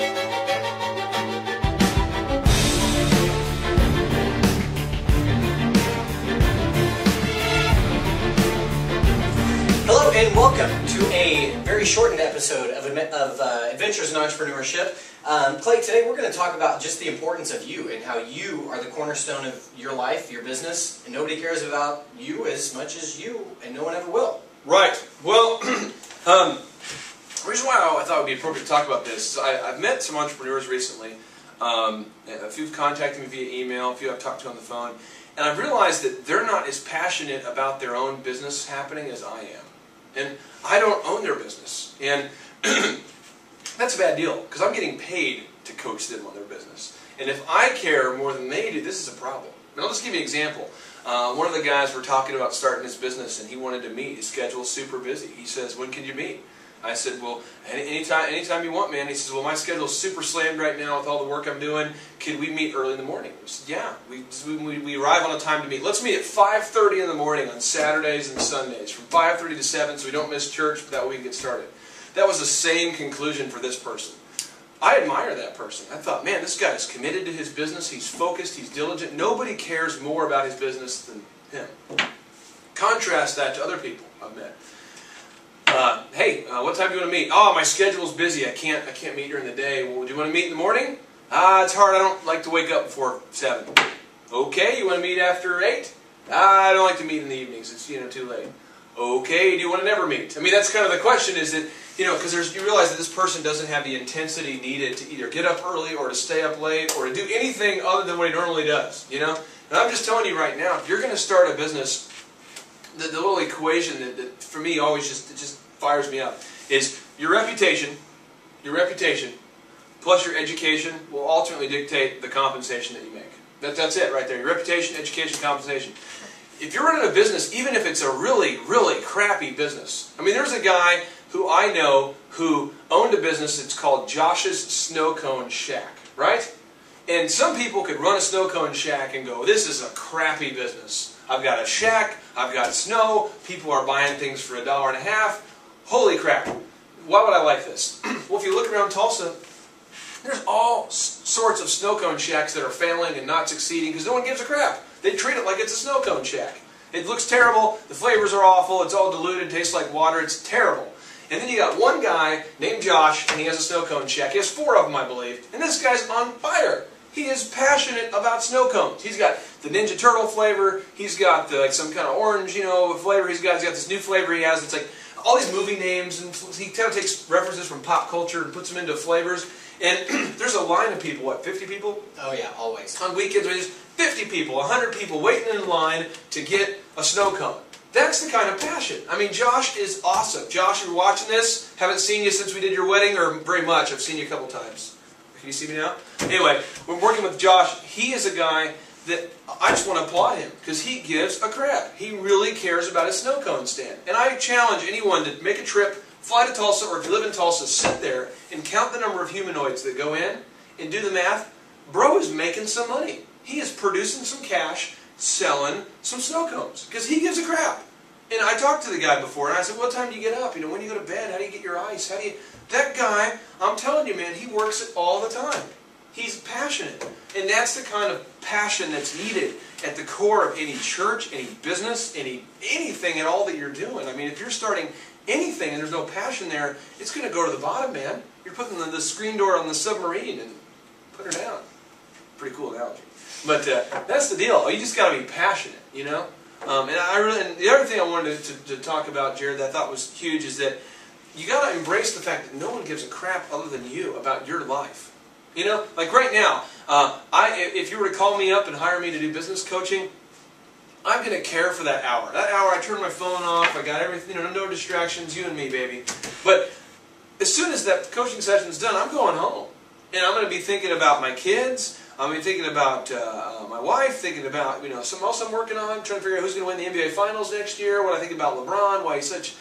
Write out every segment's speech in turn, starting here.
Hello and welcome to a very shortened episode of Adventures in Entrepreneurship. Clay, today we're going to talk about just the importance of you and how you are the cornerstone of your life, your business, and nobody cares about you as much as you, and no one ever will. Right. Well, the reason why I thought it would be appropriate to talk about this is I've met some entrepreneurs recently. A few have contacted me via email, a few I've talked to on the phone, and I've realized that they're not as passionate about their own business happening as I am. And I don't own their business. And that's a bad deal, because I'm getting paid to coach them on their business. And if I care more than they do, this is a problem. And I'll just give you an example. One of the guys were talking about starting his business, and he wanted to meet. His schedule's super busy. He says, "When can you meet?" I said, "Well, anytime you want, man." He says, "Well, my schedule's super slammed right now with all the work I'm doing. Can we meet early in the morning?" I said, "Yeah." We arrive on a time to meet. Let's meet at 5:30 in the morning on Saturdays and Sundays, from 5:30 to 7, so we don't miss church, but that way we can get started. That was the same conclusion for this person. I admire that person. I thought, man, this guy is committed to his business. He's focused. He's diligent. Nobody cares more about his business than him. Contrast that to other people I've met. Hey, what time do you want to meet? Oh, my schedule's busy. I can't meet during the day. Well, do you want to meet in the morning? It's hard. I don't like to wake up before 7. Okay, you want to meet after 8? I don't like to meet in the evenings. It's too late. Okay, do you want to never meet? I mean, that's kind of the question. Is that because you realize that this person doesn't have the intensity needed to either get up early or to stay up late or to do anything other than what he normally does. And I'm just telling you right now, if you're going to start a business, the little equation that for me always just fires me up is your reputation plus your education will ultimately dictate the compensation that you make. That's it right there. Your reputation, education, compensation. If you're running a business, even if it's a really, really crappy business. I mean, there's a guy who I know who owned a business. It's called Josh's Snow Cone Shack, right? And some people could run a snow cone shack and go, "This is a crappy business. I've got a shack, I've got snow, people are buying things for $1.50. Holy crap. Why would I like this?" Well, if you look around Tulsa, there's all sorts of snow cone shacks that are failing and not succeeding because no one gives a crap. They treat it like it's a snow cone shack. It looks terrible, the flavors are awful, it's all diluted, tastes like water, it's terrible. And then you got one guy named Josh, and he has a snow cone shack. He has 4 of them, I believe. And this guy's on fire. He is passionate about snow cones. He's got the Ninja Turtle flavor. He's got some kind of orange, flavor. He's got this new flavor he has. It's like all these movie names, and he kind of takes references from pop culture and puts them into flavors. And there's a line of people, what, 50 people? Oh yeah, always. On weekends, there's 50 people, 100 people waiting in line to get a snow cone. That's the kind of passion. I mean, Josh is awesome. Josh, you're watching this. Haven't seen you since we did your wedding, or very much. I've seen you a couple times. Can you see me now? Anyway, we're working with Josh. He is a guy that I just want to applaud him because he gives a crap. He really cares about his snow cone stand. And I challenge anyone to make a trip, fly to Tulsa, or if you live in Tulsa, sit there and count the number of humanoids that go in and do the math. Bro is making some money. He is producing some cash, selling some snow cones because he gives a crap. And I talked to the guy before, and I said, "What time do you get up? When do you go to bed? How do you get your ice? How do you..." That guy, I'm telling you, man, he works it all the time. He's passionate. And that's the kind of passion that's needed at the core of any church, any business, anything at all that you're doing. I mean, if you're starting anything and there's no passion there, it's going to go to the bottom, man. You're putting the screen door on the submarine and put her down. Pretty cool analogy. But that's the deal. You just got to be passionate, And the other thing I wanted to talk about, Jared, that I thought was huge is that you got to embrace the fact that no one gives a crap other than you about your life. Like right now, if you were to call me up and hire me to do business coaching, I'm going to care for that hour. That hour, I turn my phone off. I got everything, no distractions, you and me, baby. But as soon as that coaching session is done, I'm going home, and I'm going to be thinking about my kids. I'm going to be thinking about my wife, thinking about something else I'm working on, trying to figure out who's going to win the NBA Finals next year. What I think about LeBron, why he's such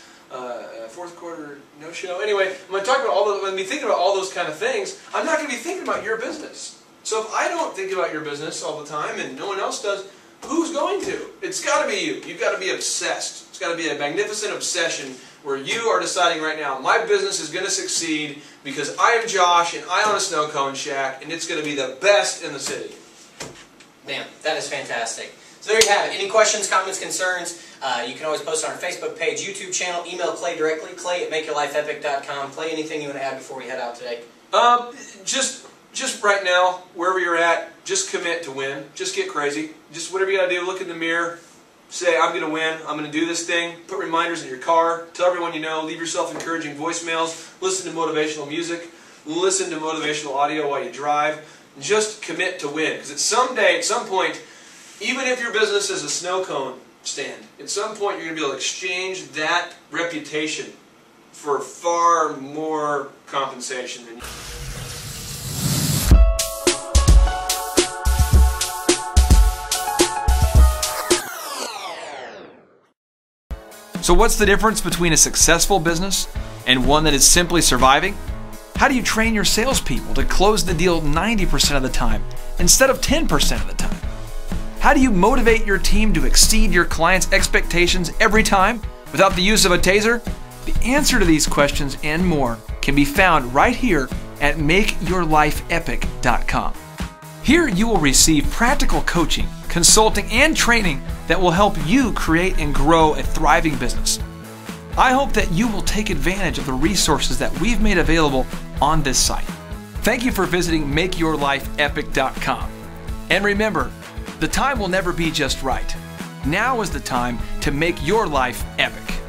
fourth quarter no-show. Anyway, I'm going to talk about I'm going to be thinking about all those kind of things. I'm not going to be thinking about your business. So if I don't think about your business all the time and no one else does, who's going to? It's got to be you. You've got to be obsessed. It's got to be a magnificent obsession where you are deciding right now, my business is going to succeed because I am Josh and I own a snow cone shack and it's going to be the best in the city. Man, that is fantastic. So there you have it. Any questions, comments, concerns, you can always post on our Facebook page, YouTube channel, email Clay directly, clay@makeyourlifeepic.com. Clay, anything you want to add before we head out today? Just right now, wherever you're at, just commit to win. Just get crazy. Just whatever you got to do, look in the mirror, say, I'm going to win, I'm going to do this thing. Put reminders in your car, tell everyone you know, leave yourself encouraging voicemails, listen to motivational music, listen to motivational audio while you drive. Just commit to win. Because someday, at some point, even if your business is a snow cone stand, at some point you're going to be able to exchange that reputation for far more compensation than you. So what's the difference between a successful business and one that is simply surviving? How do you train your salespeople to close the deal 90% of the time instead of 10% of the time? How do you motivate your team to exceed your clients' expectations every time without the use of a taser? The answer to these questions and more can be found right here at MakeYourLifeEpic.com. Here you will receive practical coaching, consulting, and training that will help you create and grow a thriving business. I hope that you will take advantage of the resources that we've made available on this site. Thank you for visiting MakeYourLifeEpic.com. And remember, the time will never be just right. Now is the time to make your life epic.